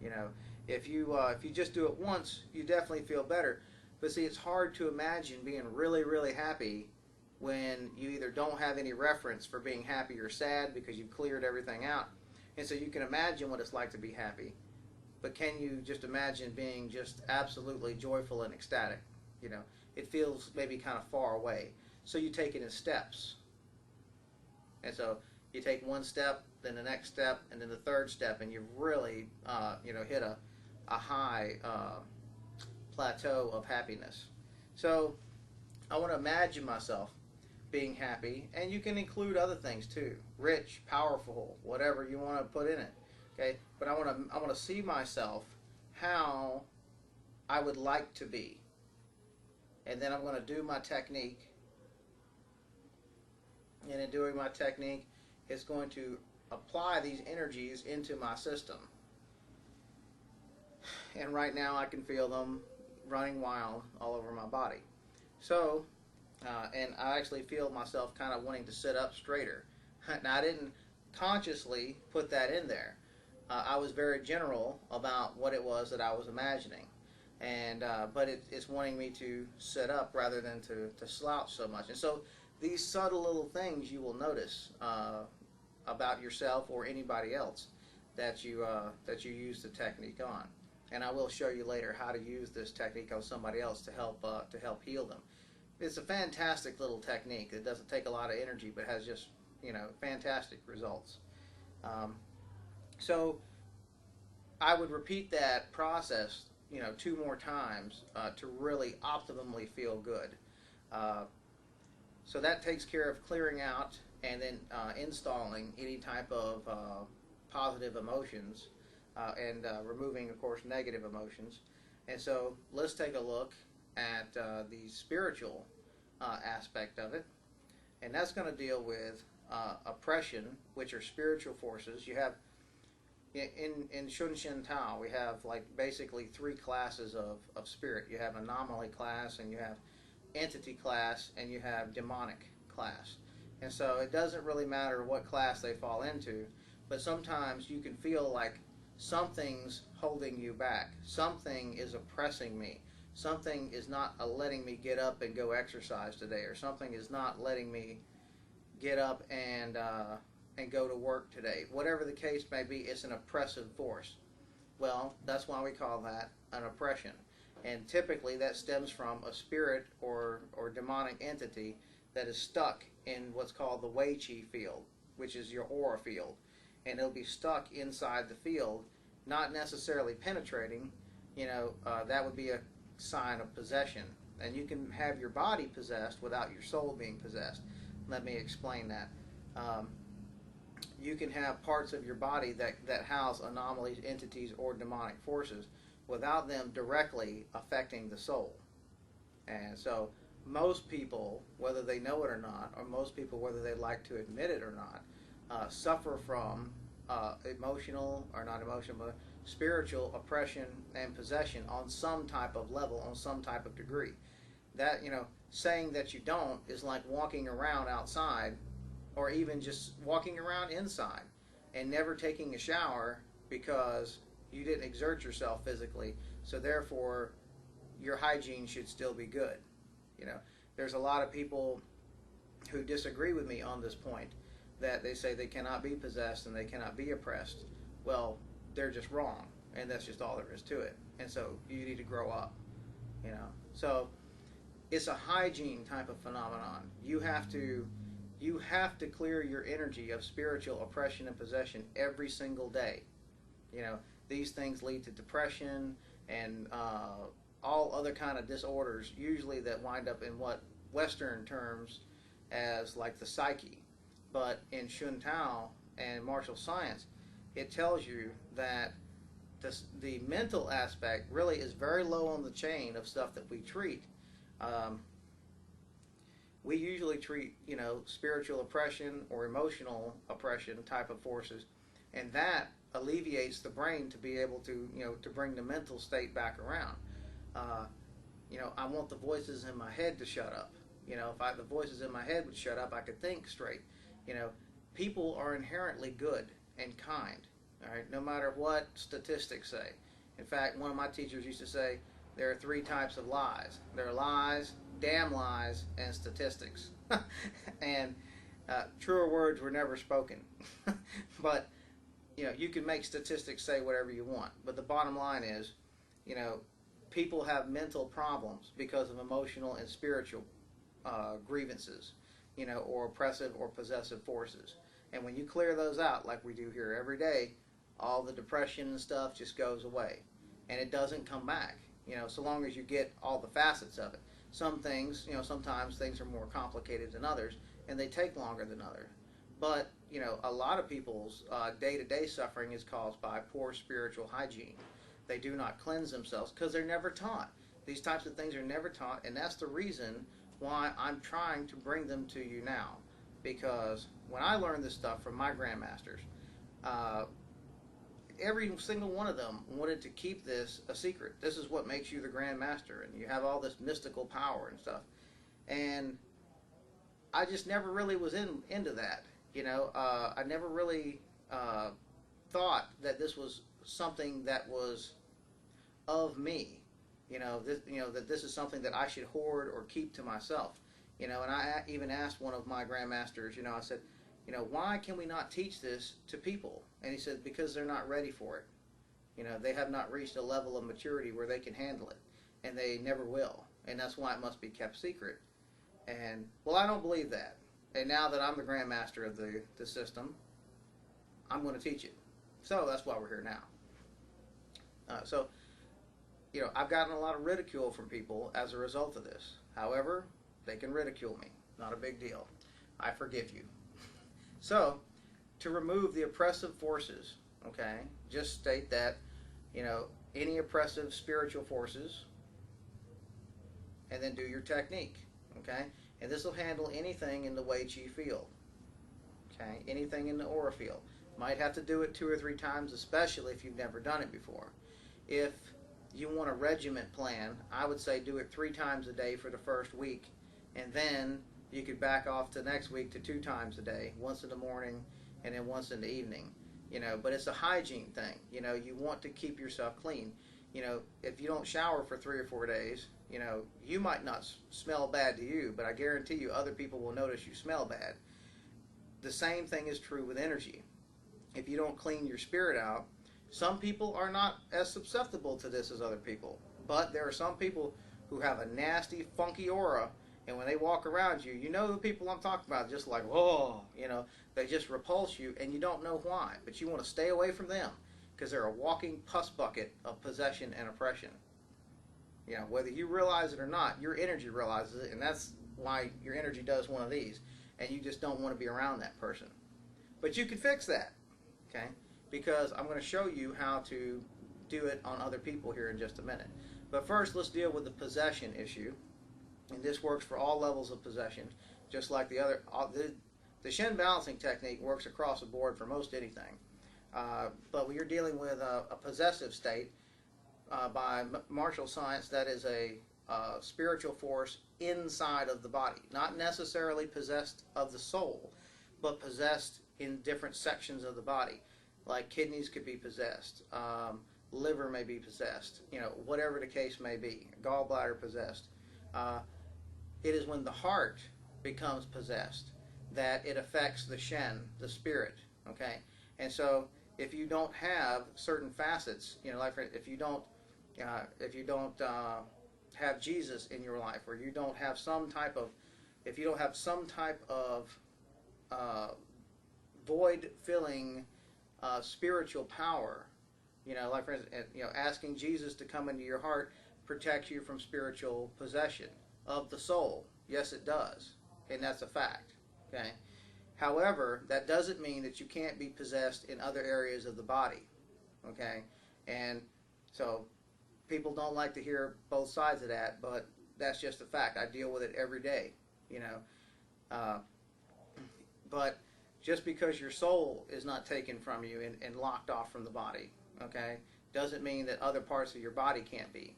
You know, if you just do it once, you definitely feel better. But see, it's hard to imagine being really, really happy when you either don't have any reference for being happy or sad because you've cleared everything out. And so you can imagine what it's like to be happy. But can you just imagine being just absolutely joyful and ecstatic? You know, it feels maybe kind of far away. So you take it in steps. And so you take one step, then the next step, and then the third step, and you've really, hit a high plateau of happiness. So I want to imagine myself being happy, and you can include other things too, rich, powerful, whatever you want to put in it. Okay, but I want to see myself how I would like to be, and then I'm going to do my technique, and in doing my technique, it's going to apply these energies into my system. And right now I can feel them running wild all over my body. So, and I actually feel myself kind of wanting to sit up straighter. Now, I didn't consciously put that in there. I was very general about what it was that I was imagining. And but it's wanting me to sit up rather than to slouch so much. And so these subtle little things you will notice about yourself or anybody else that you use the technique on. And I will show you later how to use this technique on somebody else to help heal them. It's a fantastic little technique. It doesn't take a lot of energy, but has just fantastic results. So I would repeat that process 2 more times to really optimally feel good. So that takes care of clearing out and then installing any type of positive emotions and removing, of course, negative emotions. And so let's take a look at the spiritual aspect of it. And that's going to deal with oppression, which are spiritual forces. You have, in Shen Tao, we have like basically 3 classes of spirit. You have anomaly class, and you have entity class, and you have demonic class. And so it doesn't really matter what class they fall into, but sometimes you can feel like something's holding you back. Something is oppressing me. Something is not letting me get up and go exercise today, or something is not letting me get up and go to work today. Whatever the case may be, it's an oppressive force. Well, that's why we call that an oppression. And typically that stems from a spirit or demonic entity that is stuck in what's called the Wei Qi field, which is your aura field. And it'll be stuck inside the field, not necessarily penetrating. That would be a sign of possession. And you can have your body possessed without your soul being possessed. Let me explain that. You can have parts of your body that house anomalies, entities, or demonic forces without them directly affecting the soul. And so most people, whether they know it or not, or most people, whether they like to admit it or not, suffer from emotional, or not emotional, but spiritual oppression and possession on some type of level, on some type of degree. That, saying that you don't is like walking around outside, or even just walking around inside and never taking a shower because you didn't exert yourself physically, so therefore your hygiene should still be good. There's a lot of people who disagree with me on this point, that they say they cannot be possessed and they cannot be oppressed. Well, they're just wrong, and that's just all there is to it. And so you need to grow up. So it's a hygiene type of phenomenon. You have to clear your energy of spiritual oppression and possession every single day. These things lead to depression and all other kind of disorders, usually that wind up in what Western terms as like the psyche. But in Shun Tao and martial science, it tells you that the mental aspect really is very low on the chain of stuff that we treat. We usually treat, spiritual oppression or emotional oppression type of forces, and that alleviates the brain to be able to, to bring the mental state back around. I want the voices in my head to shut up. If the voices in my head would shut up, I could think straight. People are inherently good and kind. All right, no matter what statistics say. In fact, one of my teachers used to say there are three types of lies. There are lies, damn lies, and statistics. And truer words were never spoken. But you can make statistics say whatever you want. But the bottom line is, you know, people have mental problems because of emotional and spiritual grievances, or oppressive or possessive forces. And when you clear those out, like we do here every day, all the depression and stuff just goes away. And it doesn't come back, so long as you get all the facets of it. Some things, sometimes things are more complicated than others, and they take longer than others. But, a lot of people's day-to-day suffering is caused by poor spiritual hygiene. They do not cleanse themselves because they're never taught. These types of things are never taught, and that's the reason why I'm trying to bring them to you now. Because when I learned this stuff from my grandmasters, every single one of them wanted to keep this a secret. This is what makes you the grandmaster, and you have all this mystical power and stuff. And I just never really was into that. I never really thought that this was something that was of me. That this is something that I should hoard or keep to myself. And I even asked one of my grandmasters. I said, why can we not teach this to people? And he said, because they're not ready for it. They have not reached a level of maturity where they can handle it, and they never will. And that's why it must be kept secret. And, well, I don't believe that. And now that I'm the grandmaster of the system, I'm going to teach it. So that's why we're here now. I've gotten a lot of ridicule from people as a result of this. However, they can ridicule me. Not a big deal. I forgive you. So, to remove the oppressive forces, okay, just state that, any oppressive spiritual forces, and then do your technique, okay? And this will handle anything in the Wei Qi field, okay? Anything in the aura field. Might have to do it 2 or 3 times, especially if you've never done it before. If you want a regiment plan, I would say do it 3 times a day for the first week, and then you could back off to next week to 2 times a day, once in the morning and then once in the evening. But it's a hygiene thing. You want to keep yourself clean. If you don't shower for 3 or 4 days, you might not smell bad to you, but I guarantee you other people will notice you smell bad. The same thing is true with energy. If you don't clean your spirit out, some people are not as susceptible to this as other people. But there are some people who have a nasty, funky aura, and when they walk around you, you know the people I'm talking about, just like, whoa, they just repulse you, and you don't know why. But you want to stay away from them, because they're a walking pus bucket of possession and oppression. Whether you realize it or not, your energy realizes it, and that's why your energy does one of these, and you just don't want to be around that person. But you can fix that, okay? Because I'm going to show you how to do it on other people here in just a minute. But first, let's deal with the possession issue. And this works for all levels of possession, just like the other. The Shen balancing technique works across the board for most anything. But when you're dealing with a possessive state, by martial science, that is a spiritual force inside of the body. Not necessarily possessed of the soul, but possessed in different sections of the body. Like kidneys could be possessed, liver may be possessed, whatever the case may be, gallbladder possessed. It is when the heart becomes possessed that it affects the Shen, the spirit, okay? And so if you don't have certain facets, like if you don't have Jesus in your life, or you don't have some type of, void-filling spiritual power, like for instance, asking Jesus to come into your heart protects you from spiritual possession of the soul. Yes, it does, and that's a fact. Okay. However, that doesn't mean that you can't be possessed in other areas of the body. Okay, and so people don't like to hear both sides of that, but that's just a fact. I deal with it every day. But just because your soul is not taken from you and locked off from the body, okay, doesn't mean that other parts of your body can't be.